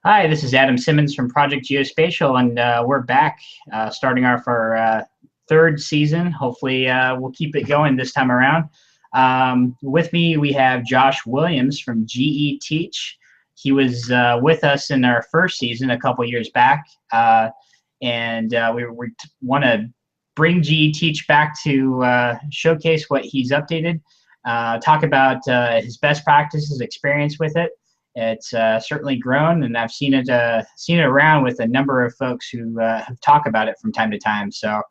Hi, this is Adam Simmons from Project Geospatial, and we're back starting off our third season. Hopefully, we'll keep it going this time around. With me, we have Josh Williams from GE Teach. He was with us in our first season a couple years back, and we want to bring GE Teach back to showcase what he's updated, talk about his best practices, experience with it. It's certainly grown, and I've seen it around with a number of folks who have talked about it from time to time. So,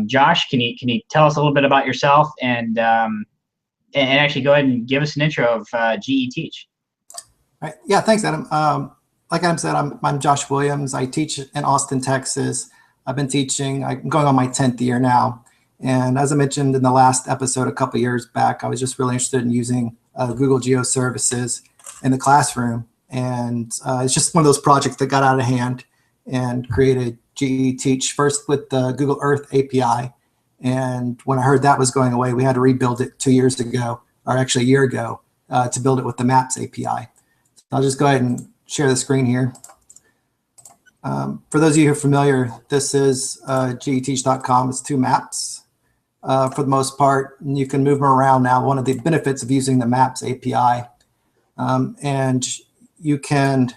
Josh, can you tell us a little bit about yourself and actually go ahead and give us an intro of GE Teach? All right. Yeah, thanks, Adam. Like Adam said, I'm Josh Williams. I teach in Austin, Texas. I've been teaching. I'm going on my 10th year now. And as I mentioned in the last episode a couple years back, I was just really interested in using Google Geo Services in the classroom. And it's just one of those projects that got out of hand and created GE Teach first with the Google Earth API. And when I heard that was going away, we had to rebuild it 2 years ago, or actually a year ago, to build it with the Maps API. So I'll just go ahead and share the screen here. For those of you who are familiar, this is geteach.com. It's 2 maps for the most part, and you can move them around now. One of the benefits of using the Maps API, and you can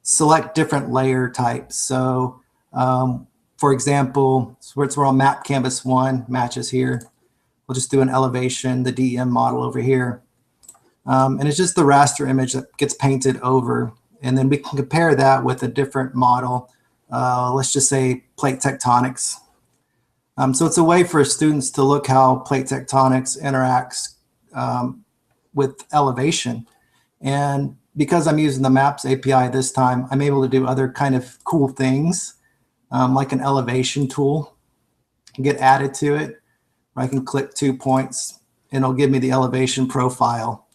select different layer types. So for example, we're on map canvas 1, matches here. We'll just do an elevation, the DEM model over here. And it's just the raster image that gets painted over. And then we can compare that with a different model. Let's just say plate tectonics. So it's a way for students to look how plate tectonics interacts with elevation. And because I'm using the Maps API this time, I'm able to do other kind of cool things, like an elevation tool can get added to it. I can click 2 points, and it'll give me the elevation profile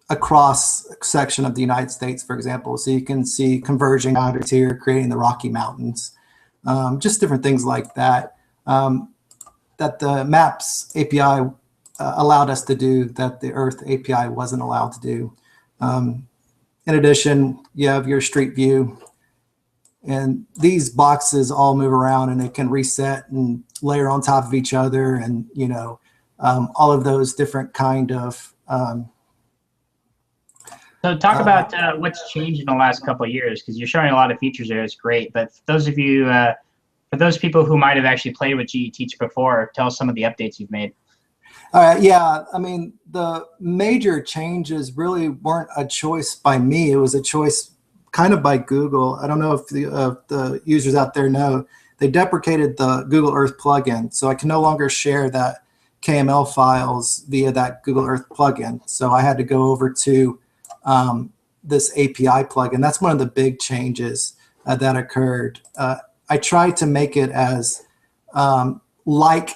across a section of the United States, for example. So you can see converging boundaries here, creating the Rocky Mountains, just different things like that, that the Maps API allowed us to do that the Earth API wasn't allowed to do. In addition, you have your street view, and these boxes all move around and they can reset and layer on top of each other, and all of those different kind of. So talk about what's changed in the last couple of years, because you're showing a lot of features there. It's great, but for those of you, for those people who might have actually played with GE Teach before, tell us some of the updates you've made. Yeah, I mean, the major changes really weren't a choice by me. It was a choice kind of by Google. I don't know if the users out there know. They deprecated the Google Earth plugin, so I can no longer share that KML files via that Google Earth plugin. So I had to go over to this API plugin. That's one of the big changes that occurred. I tried to make it as like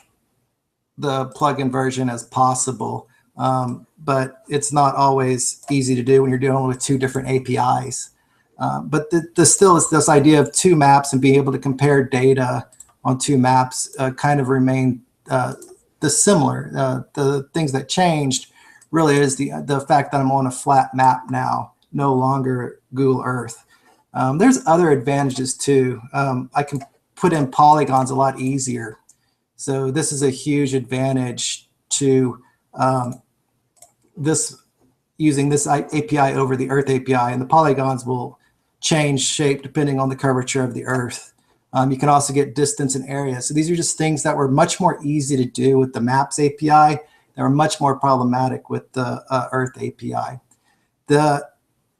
the plugin version as possible, but it's not always easy to do when you're dealing with 2 different APIs. But still is this idea of 2 maps and being able to compare data on 2 maps kind of remain the similar. The things that changed really is the fact that I'm on a flat map now, no longer Google Earth. There's other advantages too. I can put in polygons a lot easier. So this is a huge advantage to using this API over the Earth API, and the polygons will change shape depending on the curvature of the Earth. You can also get distance and area. So these are just things that were much more easy to do with the Maps API that were much more problematic with the Earth API. The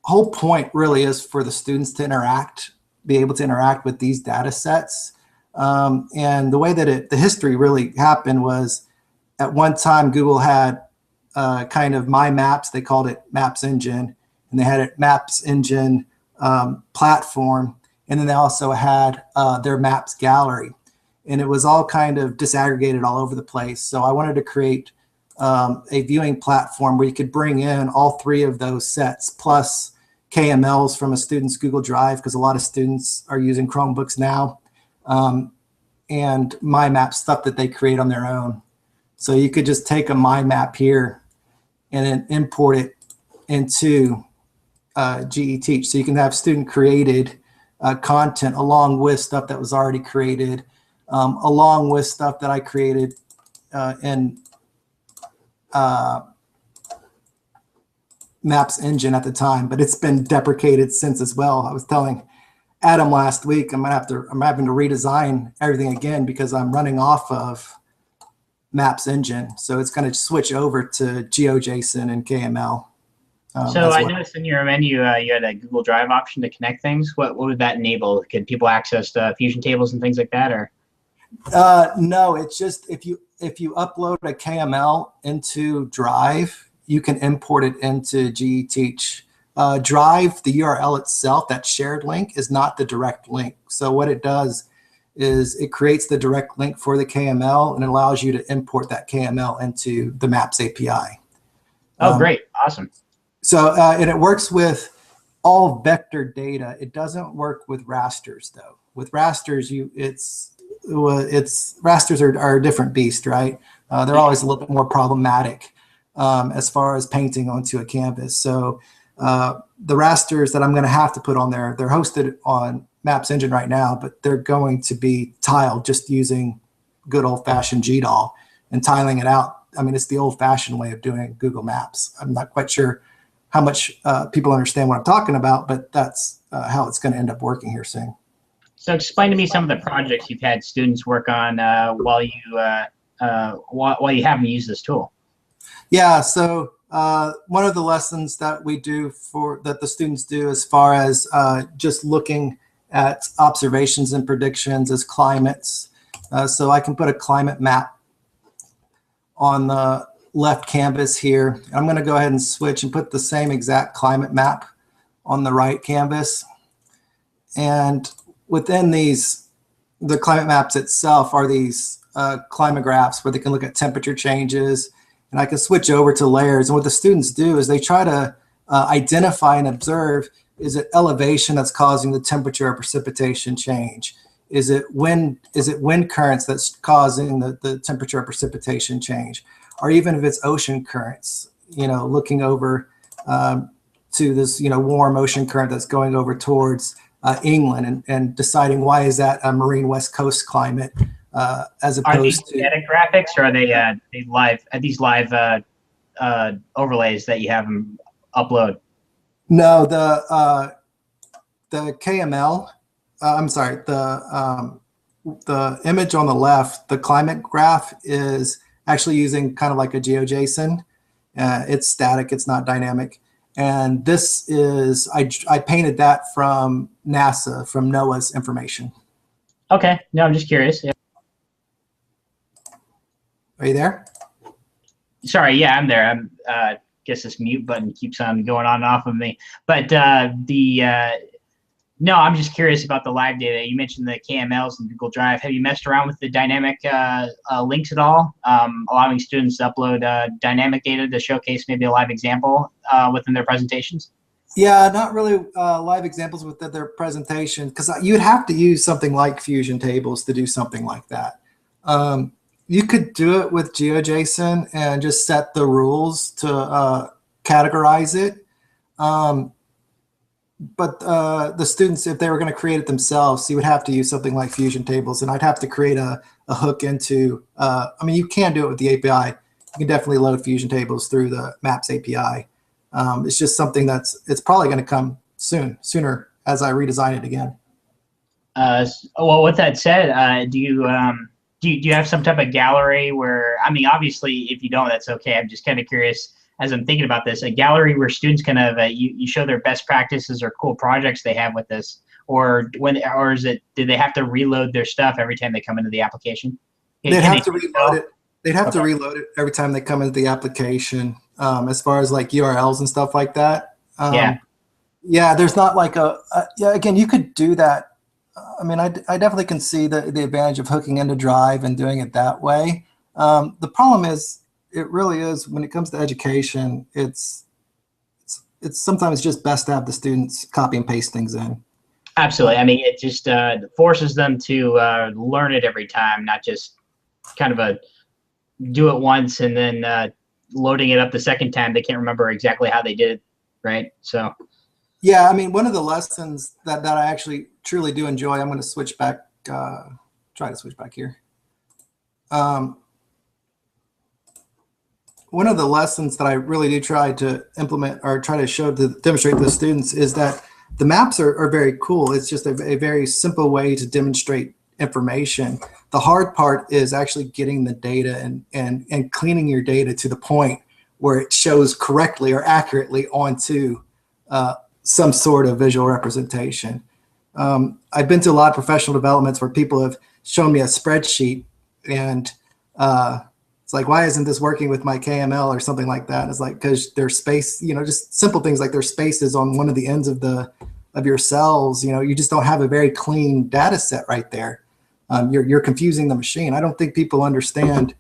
whole point really is for the students to be able to interact with these data sets. And the way that the history really happened was, at one time Google had kind of My Maps. They called it Maps Engine, and they had a Maps Engine platform, and then they also had their Maps gallery, and it was all kind of disaggregated all over the place. So I wanted to create a viewing platform where you could bring in all 3 of those sets plus KMLs from a student's Google Drive, because a lot of students are using Chromebooks now, and My Map stuff that they create on their own. So you could just take a My Map here and then import it into GE Teach. So you can have student created content along with stuff that was already created, along with stuff that I created in Maps engine at the time, but it's been deprecated since as well. I was telling Adam last week, I'm having to redesign everything again because I'm running off of Maps engine. So it's going to switch over to GeoJSON and KML. So I noticed in your menu, you had a Google Drive option to connect things. What would that enable? Could people access Fusion tables and things like that, or? No, it's just if you upload a KML into Drive, you can import it into GE Teach. Drive, the URL itself, that shared link, is not the direct link. So what it does is it creates the direct link for the KML and it allows you to import that KML into the Maps API. Oh, great. Awesome. So, and it works with all vector data. It doesn't work with rasters, though. With rasters, rasters are a different beast, right? They're always a little bit more problematic as far as painting onto a canvas. So the rasters that I'm going to have to put on there, they're hosted on Maps Engine right now, but they're going to be tiled just using good old-fashioned GDAL and tiling it out. I mean, it's the old-fashioned way of doing Google Maps. I'm not quite sure how much people understand what I'm talking about, but that's how it's going to end up working here soon. So explain to me some of the projects you've had students work on while you have them use this tool. Yeah, so one of the lessons that we do that the students do as far as just looking at observations and predictions is climates. So I can put a climate map on the left canvas here. I'm going to go ahead and switch and put the same exact climate map on the right canvas. And within these, the climate maps itself are these climagraphs where they can look at temperature changes, and I can switch over to layers. And what the students do is they try to identify and observe, is it elevation that's causing the temperature or precipitation change? Is it wind currents that's causing the temperature or precipitation change? Or even if it's ocean currents, looking over to this, warm ocean current that's going over towards England and deciding why is that a marine west coast climate as opposed to static graphics, or are they live? Are these live overlays that you have them upload? No, the KML. I'm sorry. The image on the left, the climate graph, is actually using kind of like a GeoJSON. It's static. It's not dynamic. And this is, I painted that from NASA, from NOAA's information. Okay. No, I'm just curious. Yeah. Are you there? Sorry. Yeah, I'm there. I'm guess this mute button keeps on going on and off of me. But no, I'm just curious about the live data. You mentioned the KMLs and Google Drive. Have you messed around with the dynamic links at all, allowing students to upload dynamic data to showcase maybe a live example within their presentations? Yeah, not really live examples with their presentation, because you'd have to use something like Fusion tables to do something like that. You could do it with GeoJSON and just set the rules to categorize it. But the students, if they were going to create it themselves, you would have to use something like Fusion tables, and I'd have to create a hook into, I mean, you can do it with the API. You can definitely load Fusion tables through the Maps API. It's just something it's probably going to come sooner as I redesign it again. Well, with that said, do you have some type of gallery where, I mean, obviously, if you don't, that's okay. I'm just kind of curious, as I'm thinking about this, a gallery where students kind of you show their best practices or cool projects they have with this, or is it, do they have to reload their stuff every time they come into the application? They'd have to reload it. They'd have to reload it every time they come into the application. As far as like URLs and stuff like that. Yeah, there's not like yeah. Again, you could do that. I mean, I definitely can see the advantage of hooking into Drive and doing it that way. The problem is, it really is, when it comes to education, it's sometimes just best to have the students copy and paste things in. Absolutely. I mean, it just forces them to learn it every time, not just kind of do it once and then loading it up the second time. They can't remember exactly how they did it, right? So Yeah, I mean, one of the lessons that I actually truly do enjoy, I'm going to switch back, try to switch back here. One of the lessons that I really do try to implement or try to show to demonstrate to the students is that the maps are very cool. It's just a very simple way to demonstrate information. The hard part is actually getting the data and cleaning your data to the point where it shows correctly or accurately onto some sort of visual representation. I've been to a lot of professional developments where people have shown me a spreadsheet and it's like, why isn't this working with my KML or something like that? It's like, because there's space, just simple things like there's spaces on one of the ends of your cells. You just don't have a very clean data set right there. You're confusing the machine. I don't think people understand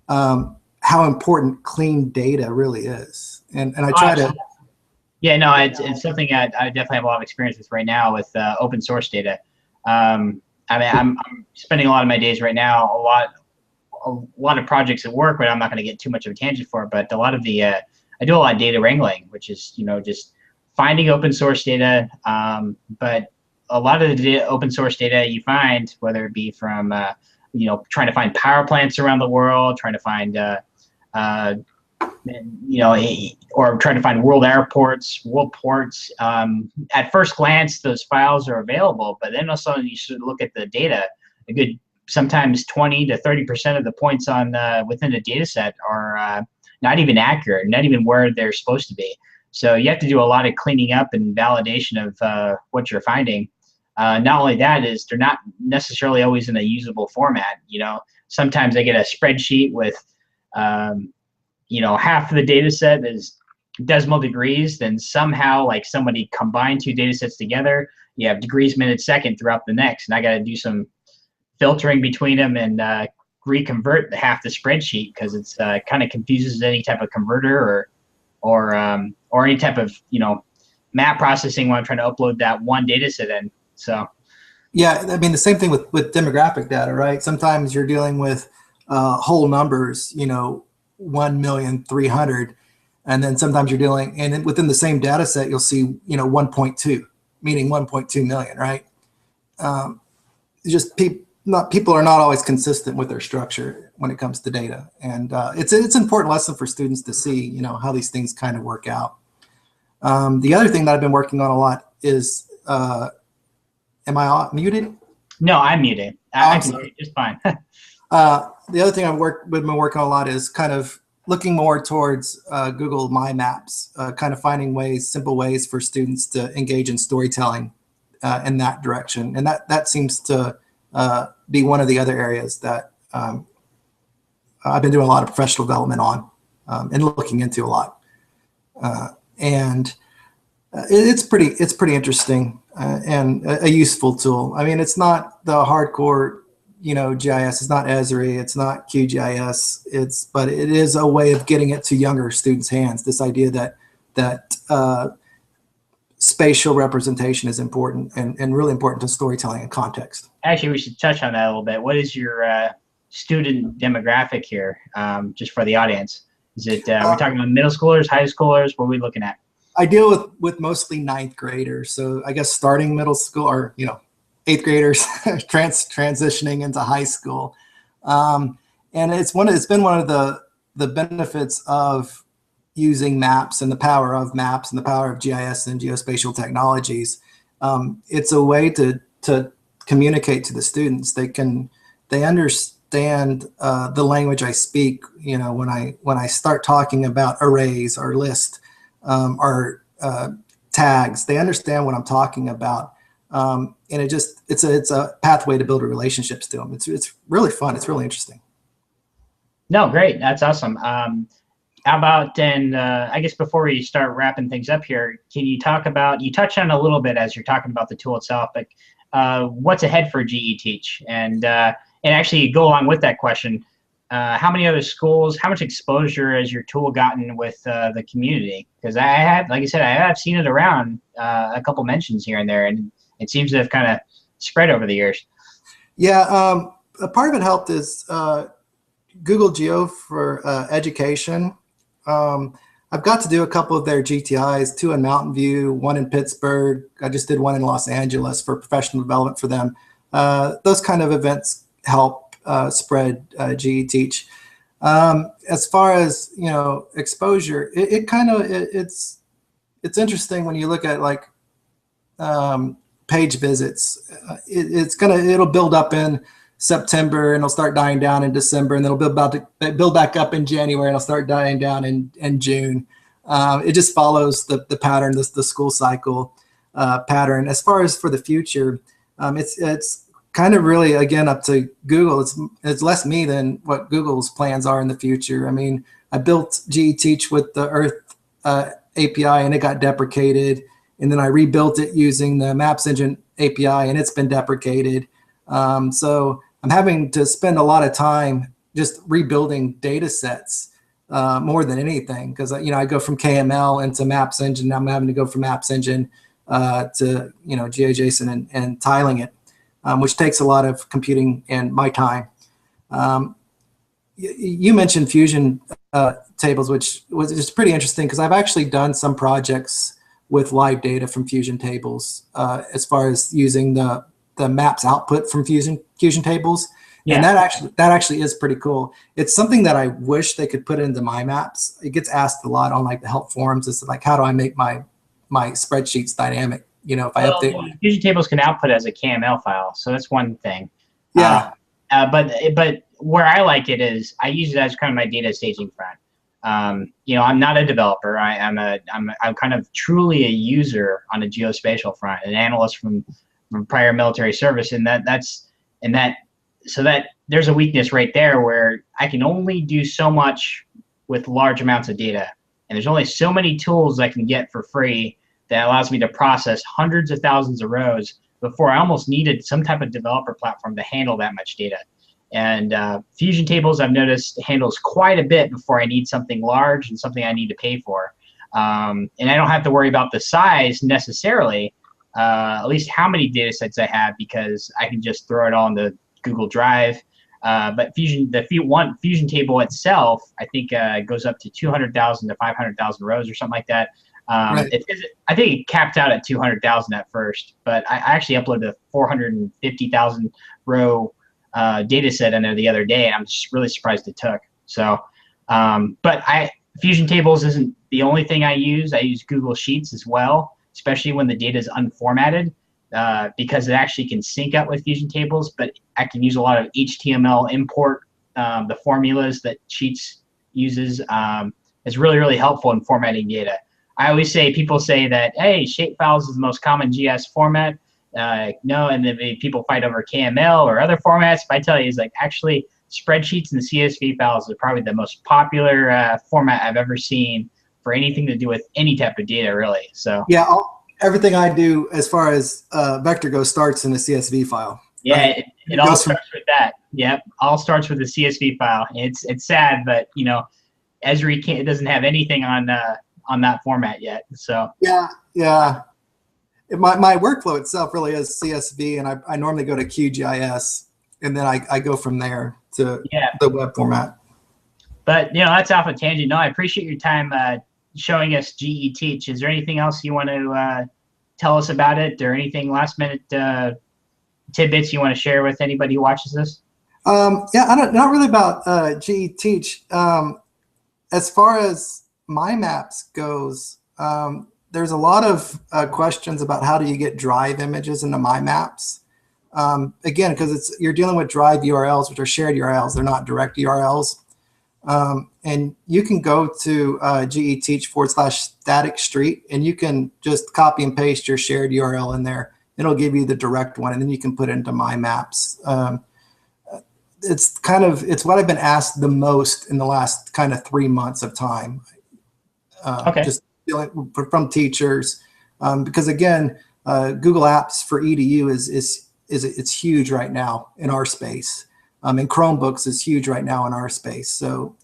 how important clean data really is. And I try to. Yeah, no, it's something I definitely have a lot of experience with right now with open source data. I mean, I'm spending a lot of my days right now, a lot of projects at work, but I'm not going to get too much of a tangent for it. But a lot of I do a lot of data wrangling, which is just finding open source data. But a lot of the open source data you find, whether it be from trying to find power plants around the world, trying to find or trying to find world airports, world ports. At first glance, those files are available, but then also you should look at the data. A good sometimes 20 to 30% of the points on within a data set are not even accurate, not even where they're supposed to be. So you have to do a lot of cleaning up and validation of what you're finding. Not only that is they're not necessarily always in a usable format. Sometimes I get a spreadsheet with half of the data set is decimal degrees, then somehow like somebody combined two data sets together, you have degrees, minutes, second throughout the next, and I got to do some filtering between them and reconvert half the spreadsheet because it's kind of confuses any type of converter or any type of map processing when I'm trying to upload that one data set in. So yeah, I mean the same thing with demographic data, right? Sometimes you're dealing with whole numbers, 1,300,000, and then sometimes you're dealing, and within the same data set you'll see 1.2, meaning 1.2 million, right? Just people are not always consistent with their structure when it comes to data, and it's an important lesson for students to see how these things kind of work out. The other thing that I've been working on a lot is am I muted? No, I'm muted. I can hear you just fine. The other thing we've been working on a lot is kind of looking more towards Google My Maps, kind of finding simple ways for students to engage in storytelling in that direction, and that seems to be one of the other areas that I've been doing a lot of professional development on and looking into a lot. And it's pretty interesting and a useful tool. I mean, it's not the hardcore, GIS. It's not Esri. It's not QGIS. But it is a way of getting it to younger students' hands. This idea that spatial representation is important and really important to storytelling and context. Actually, we should touch on that a little bit. What is your student demographic here, just for the audience? Is it we're talking about middle schoolers, high schoolers? What are we looking at? I deal with mostly ninth graders, so I guess starting middle school or eighth graders transitioning into high school, and it's been one of the benefits of using maps and the power of maps and the power of GIS and geospatial technologies. It's a way to communicate to the students. They understand the language I speak. When I start talking about arrays or lists or tags, they understand what I'm talking about. And it's a pathway to build relationships to them. It's really fun. It's really interesting. No, great. That's awesome. How about then, I guess before we start wrapping things up here, can you talk about, you touched on it a little bit as you're talking about the tool itself, but what's ahead for GE Teach? And actually go along with that question, how many other schools, how much exposure has your tool gotten with the community? Because I have, like I said, I have seen it around, a couple mentions here and there, and it seems to have kind of spread over the years. Yeah, a part of it helped is Google Geo for Education. I I've got to do a couple of their GTIs, 2 in Mountain View, 1 in Pittsburgh. I just did 1 in Los Angeles for professional development for them. Those kind of events help spread GE Teach. As far as, exposure, it's interesting when you look at like page visits. It'll build up in September and it'll start dying down in December, and then it'll build back up in January and it'll start dying down in June. It just follows the pattern, the school cycle pattern. As far as for the future, it's kind of really, again, up to Google. It's less me than what Google's plans are in the future. I mean, I built GE Teach with the Earth API and it got deprecated. And then I rebuilt it using the Maps Engine API and it's been deprecated. So I'm having to spend a lot of time just rebuilding data sets more than anything, because I go from KML into Maps Engine. Now I'm having to go from Maps Engine to GeoJSON and tiling it, which takes a lot of computing and my time. You mentioned Fusion tables, which was just pretty interesting because I've actually done some projects with live data from Fusion tables as far as using the maps output from Fusion tables. Yeah. And that actually is pretty cool. It's something that I wish they could put into my maps. It gets asked a lot on like the help forums. It's like, how do I make my spreadsheets dynamic? If I update. Fusion tables can output as a KML file, so that's one thing. Yeah. But where I like it is I use it as kind of my data staging front. I'm not a developer. I'm kind of truly a user on a geospatial front, an analyst from prior military service, and so that there's a weakness right there where I can only do so much with large amounts of data, and there's only so many tools I can get for free that allows me to process hundreds of thousands of rows before I almost needed some type of developer platform to handle that much data. And Fusion tables, I've noticed, handles quite a bit before I need something large and something I need to pay for. And I don't have to worry about the size necessarily, at least how many data sets I have, because I can just throw it all into Google Drive. But the Fusion table itself, I think goes up to 200,000 to 500,000 rows or something like that. Right. I think it capped out at 200,000 at first, but I actually uploaded a 450,000 row data set in there the other day, and I'm just really surprised it took. So, but Fusion tables isn't the only thing I use. I use Google Sheets as well, especially when the data is unformatted, because it actually can sync up with Fusion tables, but I can use a lot of HTML import, the formulas that Sheets uses. Is really, really helpful in formatting data. I always say, people say that, hey, shapefiles is the most common GIS format. No, and then people fight over KML or other formats. But I tell you, it's like actually spreadsheets and CSV files are probably the most popular format I've ever seen for anything to do with any type of data, really. So yeah, everything I do as far as vector goes starts in a CSV file. Yeah, right? it all starts with that. Yep, all starts with a CSV file. It's sad, but Esri doesn't have anything on that format yet. So yeah. My workflow itself really is CSV, and I normally go to QGIS, and then I go from there to the web format. But that's off a tangent. No, I appreciate your time showing us GE Teach. Is there anything else you want to tell us about it, or anything last minute tidbits you want to share with anybody who watches this? Not really about GE Teach. As far as my maps goes, there's a lot of questions about how do you get drive images into my maps. Again, because you're dealing with drive URLs, which are shared URLs. They're not direct URLs. And you can go to GE Teach /static street, and you can just copy and paste your shared URL in there. It'll give you the direct one, and then you can put it into my maps. It's what I've been asked the most in the last kind of 3 months of time. Okay. Just from teachers, because again, Google Apps for EDU it's huge right now in our space, and Chromebooks is huge right now in our space. So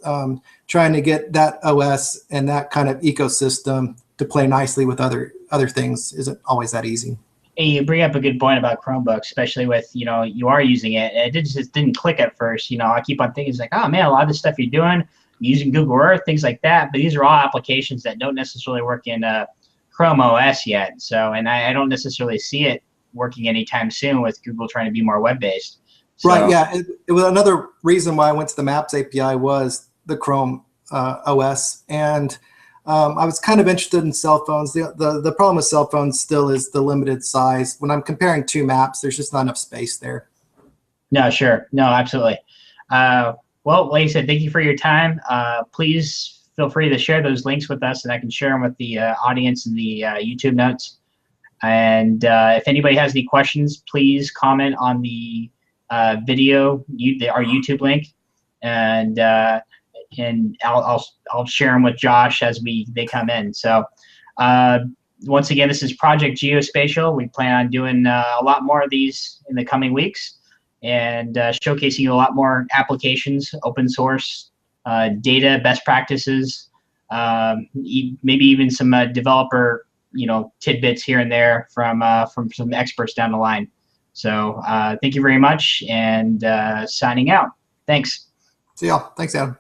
trying to get that OS and that kind of ecosystem to play nicely with other things isn't always that easy. And you bring up a good point about Chromebooks, especially with, you are using it. And it just didn't click at first. I keep on thinking, it's like, oh man, a lot of the stuff you're doing, using Google Earth, things like that. But these are all applications that don't necessarily work in Chrome OS yet. So, and I don't necessarily see it working anytime soon with Google trying to be more web-based. So, right. Yeah. It was another reason why I went to the Maps API was the Chrome OS, and I was kind of interested in cell phones. The problem with cell phones still is the limited size. When I'm comparing two maps, there's just not enough space there. No, sure. No, absolutely. Well, like I said, thank you for your time. Please feel free to share those links with us, and I can share them with the audience in the YouTube notes. And if anybody has any questions, please comment on the video, our YouTube link, and I'll share them with Josh as they come in. So once again, this is Project Geospatial. We plan on doing a lot more of these in the coming weeks, and showcasing a lot more applications, open source, data, best practices, maybe even some developer tidbits here and there from some experts down the line. So thank you very much, and signing out. Thanks. See y'all. Thanks, Adam.